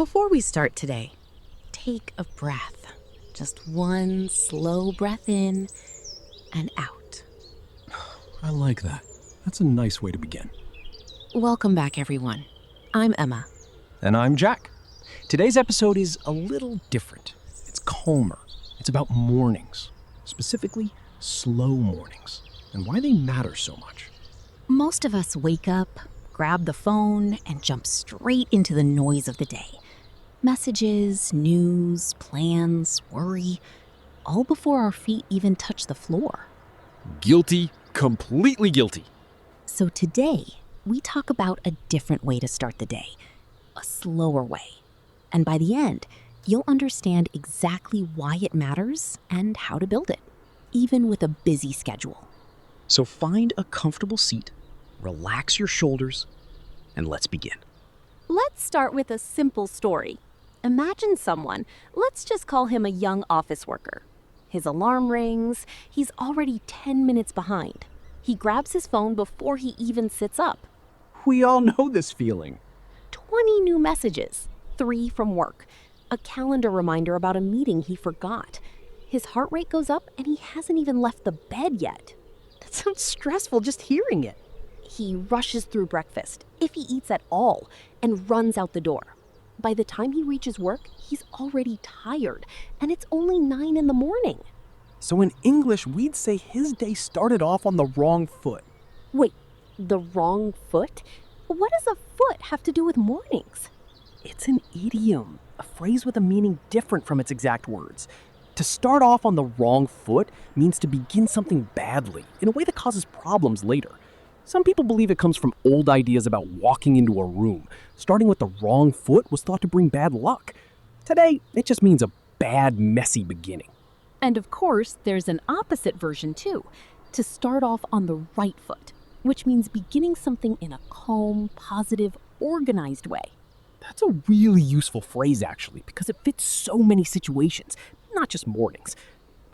Before we start today, take a breath. Just one slow breath in and out. I like that. That's a nice way to begin. Welcome back, everyone. I'm Emma. And I'm Jack. Today's episode is a little different. It's calmer. It's about mornings, specifically slow mornings, and why they matter so much. Most of us wake up, grab the phone, and jump straight into the noise of the day. Messages, news, plans, worry, all before our feet even touch the floor. Guilty, completely guilty. So today, we talk about a different way to start the day, a slower way. And by the end, you'll understand exactly why it matters and how to build it, even with a busy schedule. So find a comfortable seat, relax your shoulders, and let's begin. Let's start with a simple story. Imagine someone, let's just call him a young office worker. His alarm rings, he's already 10 minutes behind. He grabs his phone before he even sits up. We all know this feeling. 20 new messages, 3 from work, a calendar reminder about a meeting he forgot. His heart rate goes up and he hasn't even left the bed yet. That sounds stressful just hearing it. He rushes through breakfast, if he eats at all, and runs out the door. By the time he reaches work, he's already tired, and it's only 9 in the morning. So in English, we'd say his day started off on the wrong foot. Wait, the wrong foot? What does a foot have to do with mornings? It's an idiom, a phrase with a meaning different from its exact words. To start off on the wrong foot means to begin something badly, in a way that causes problems later. Some people believe it comes from old ideas about walking into a room. Starting with the wrong foot was thought to bring bad luck. Today, it just means a bad, messy beginning. And of course, there's an opposite version too, to start off on the right foot, which means beginning something in a calm, positive, organized way. That's a really useful phrase, actually, because it fits so many situations, not just mornings.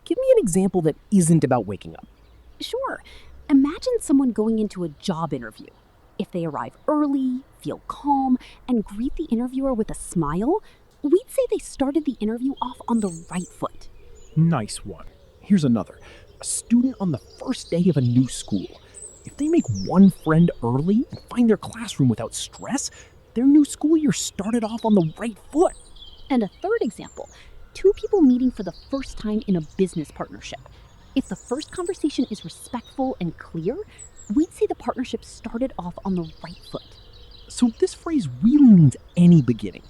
Give me an example that isn't about waking up. Sure. Imagine someone going into a job interview. If they arrive early, feel calm, and greet the interviewer with a smile, we'd say they started the interview off on the right foot. Nice one. Here's another. A student on the first day of a new school. If they make one friend early and find their classroom without stress, their new school year started off on the right foot. And a third example, 2 people meeting for the first time in a business partnership. If the first conversation is respectful and clear, we'd say the partnership started off on the right foot. So this phrase really means any beginning.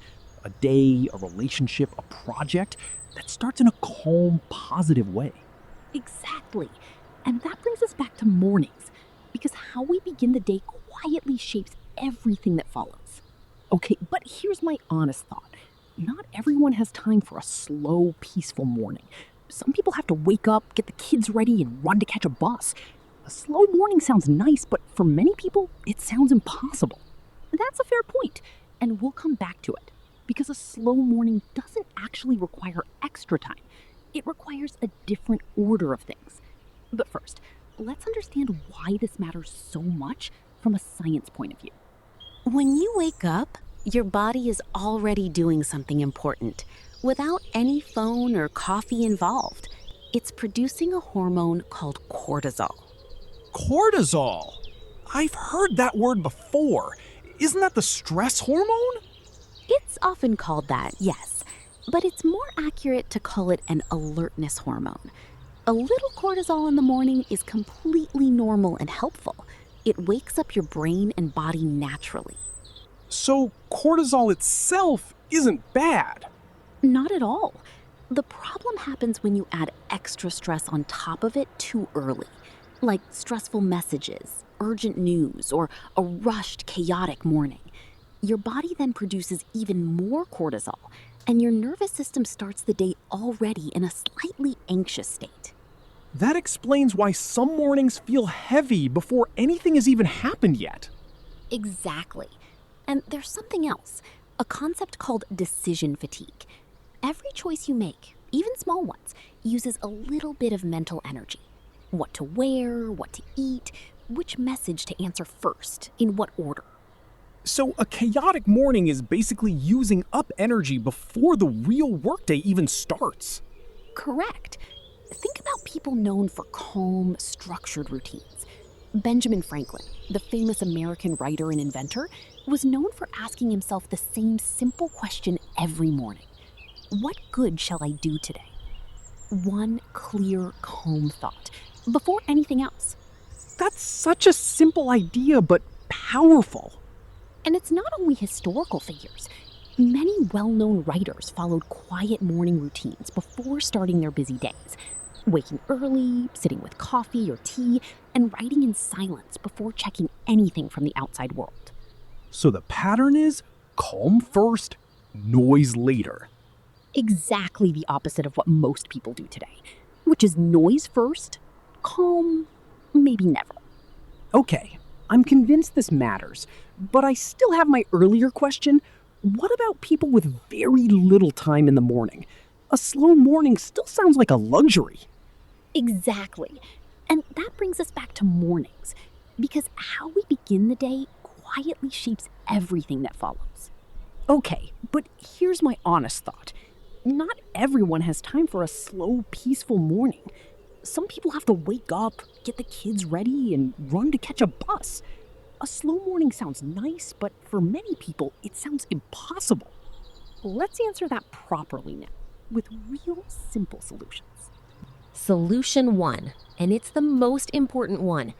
A day, a relationship, a project that starts in a calm, positive way. Exactly. And that brings us back to mornings, because how we begin the day quietly shapes everything that follows. Okay, but here's my honest thought. Not everyone has time for a slow, peaceful morning. Some people have to wake up, get the kids ready, and run to catch a bus. A slow morning sounds nice, but for many people, it sounds impossible. That's a fair point, and we'll come back to it, because a slow morning doesn't actually require extra time. It requires a different order of things. But first, let's understand why this matters so much from a science point of view. When you wake up, your body is already doing something important without any phone or coffee involved. It's producing a hormone called cortisol. Cortisol? I've heard that word before. Isn't that the stress hormone? It's often called that, yes, but it's more accurate to call it an alertness hormone. A little cortisol in the morning is completely normal and helpful. It wakes up your brain and body naturally. So cortisol itself isn't bad. Not at all. The problem happens when you add extra stress on top of it too early, like stressful messages, urgent news, or a rushed, chaotic morning. Your body then produces even more cortisol, and your nervous system starts the day already in a slightly anxious state. That explains why some mornings feel heavy before anything has even happened yet. Exactly. And there's something else, a concept called decision fatigue. Every choice you make, even small ones, uses a little bit of mental energy. What to wear, what to eat, which message to answer first, in what order. So a chaotic morning is basically using up energy before the real workday even starts. Correct. Think about people known for calm, structured routines. Benjamin Franklin, the famous American writer and inventor, was known for asking himself the same simple question every morning. What good shall I do today? One clear, calm thought, before anything else. That's such a simple idea, but powerful. And it's not only historical figures. Many well-known writers followed quiet morning routines before starting their busy days. Waking early, sitting with coffee or tea, and writing in silence before checking anything from the outside world. So the pattern is calm first, noise later. Exactly the opposite of what most people do today, which is noise first, calm, maybe never. Okay, I'm convinced this matters, but I still have my earlier question. What about people with very little time in the morning? A slow morning still sounds like a luxury. Exactly. And that brings us back to mornings, because how we begin the day quietly shapes everything that follows. Okay, but here's my honest thought. Not everyone has time for a slow, peaceful morning. Some people have to wake up, get the kids ready, and run to catch a bus. A slow morning sounds nice, but for many people, it sounds impossible. Let's answer that properly now, with real simple solutions. Solution 1, and it's the most important one.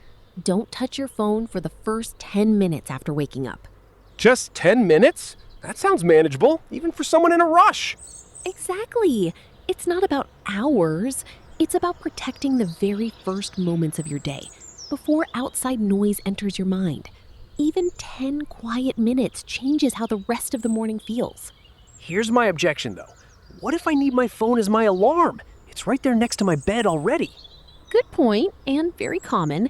Don't touch your phone for the first 10 minutes after waking up. Just 10 minutes? That sounds manageable, even for someone in a rush. Exactly. It's not about hours. It's about protecting the very first moments of your day before outside noise enters your mind. Even 10 quiet minutes changes how the rest of the morning feels. Here's my objection, though. What if I need my phone as my alarm? It's right there next to my bed already. Good point, and very common.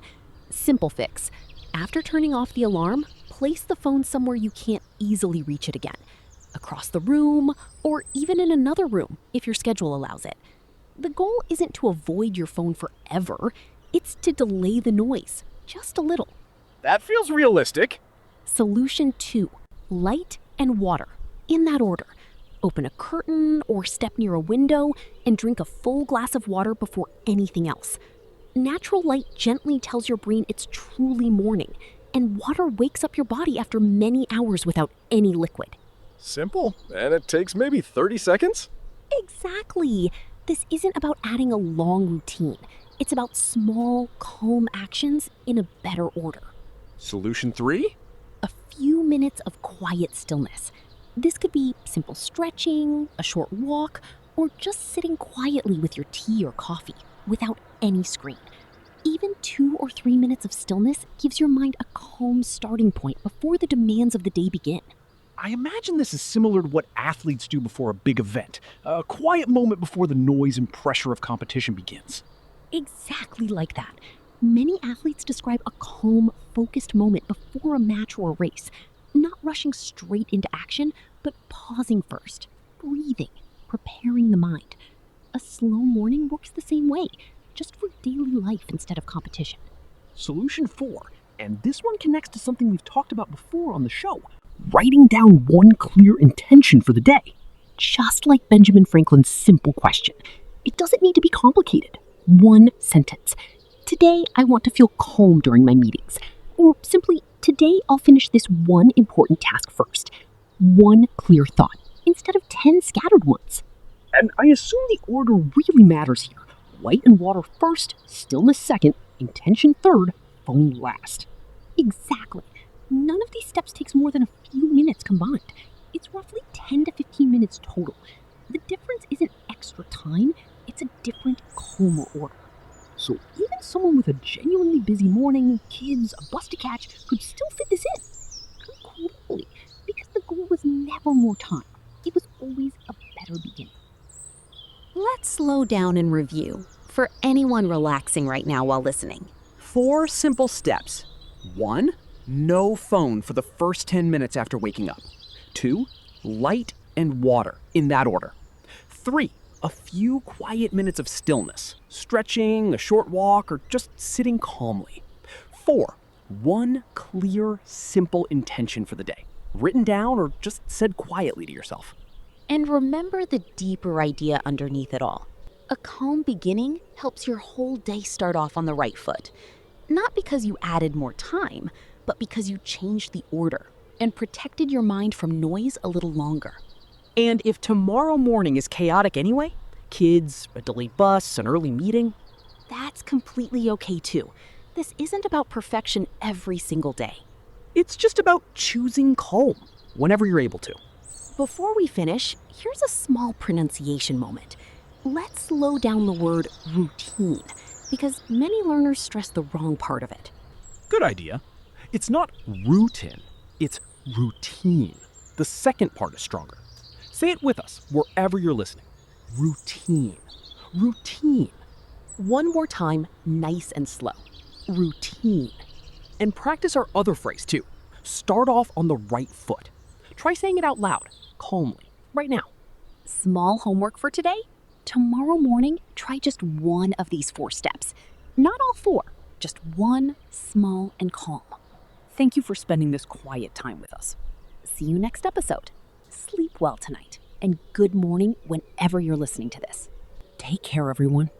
Simple fix. After turning off the alarm, place the phone somewhere you can't easily reach it again. Across the room, or even in another room if your schedule allows it. The goal isn't to avoid your phone forever, it's to delay the noise, just a little. That feels realistic. Solution 2, light and water, in that order. Open a curtain or step near a window and drink a full glass of water before anything else. Natural light gently tells your brain it's truly morning, and water wakes up your body after many hours without any liquid. Simple, and it takes maybe 30 seconds? Exactly. This isn't about adding a long routine. It's about small, calm actions in a better order. Solution 3? A few minutes of quiet stillness. This could be simple stretching, a short walk, or just sitting quietly with your tea or coffee without any screen. Even 2 or 3 minutes of stillness gives your mind a calm starting point before the demands of the day begin. I imagine this is similar to what athletes do before a big event, a quiet moment before the noise and pressure of competition begins. Exactly like that. Many athletes describe a calm, focused moment before a match or a race, not rushing straight into action, but pausing first, breathing, preparing the mind. A slow morning works the same way, just for daily life instead of competition. Solution 4, and this one connects to something we've talked about before on the show, writing down one clear intention for the day. Just like Benjamin Franklin's simple question, it doesn't need to be complicated. One sentence. Today, I want to feel calm during my meetings. Or simply, today I'll finish this one important task first. One clear thought, instead of 10 scattered ones. And I assume the order really matters here. Light and water first, stillness second, intention third, phone last. Exactly. None of these steps takes more than a few minutes combined. It's roughly 10 to 15 minutes total. The difference isn't extra time, it's a different, calmer order. So even someone with a genuinely busy morning, kids, a bus to catch, could still fit this in. Completely. Because the goal was never more time. It was always a better beginning. Let's slow down and review for anyone relaxing right now while listening. 4 simple steps. 1, no phone for the first 10 minutes after waking up. 2, light and water, in that order. 3, a few quiet minutes of stillness, stretching, a short walk, or just sitting calmly. 4, one clear, simple intention for the day. written down or just said quietly to yourself. And remember the deeper idea underneath it all. A calm beginning helps your whole day start off on the right foot. Not because you added more time, but because you changed the order and protected your mind from noise a little longer. And if tomorrow morning is chaotic anyway, kids, a delayed bus, an early meeting, That's completely okay too. This isn't about perfection every single day. it's just about choosing calm whenever you're able to. Before we finish, here's a small pronunciation moment. Let's slow down the word routine, because many learners stress the wrong part of it. Good idea. It's not roo-TEEN, it's routine. The second part is stronger. Say it with us wherever you're listening. Routine. Routine. One more time, nice and slow. Routine. And practice our other phrase too. Start off on the right foot. Try saying it out loud, calmly, right now. Small homework for today? Tomorrow morning, try just one of these 4 steps. Not all 4, just one, small and calm. Thank you for spending this quiet time with us. See you next episode. Sleep well tonight, and good morning whenever you're listening to this. Take care, everyone.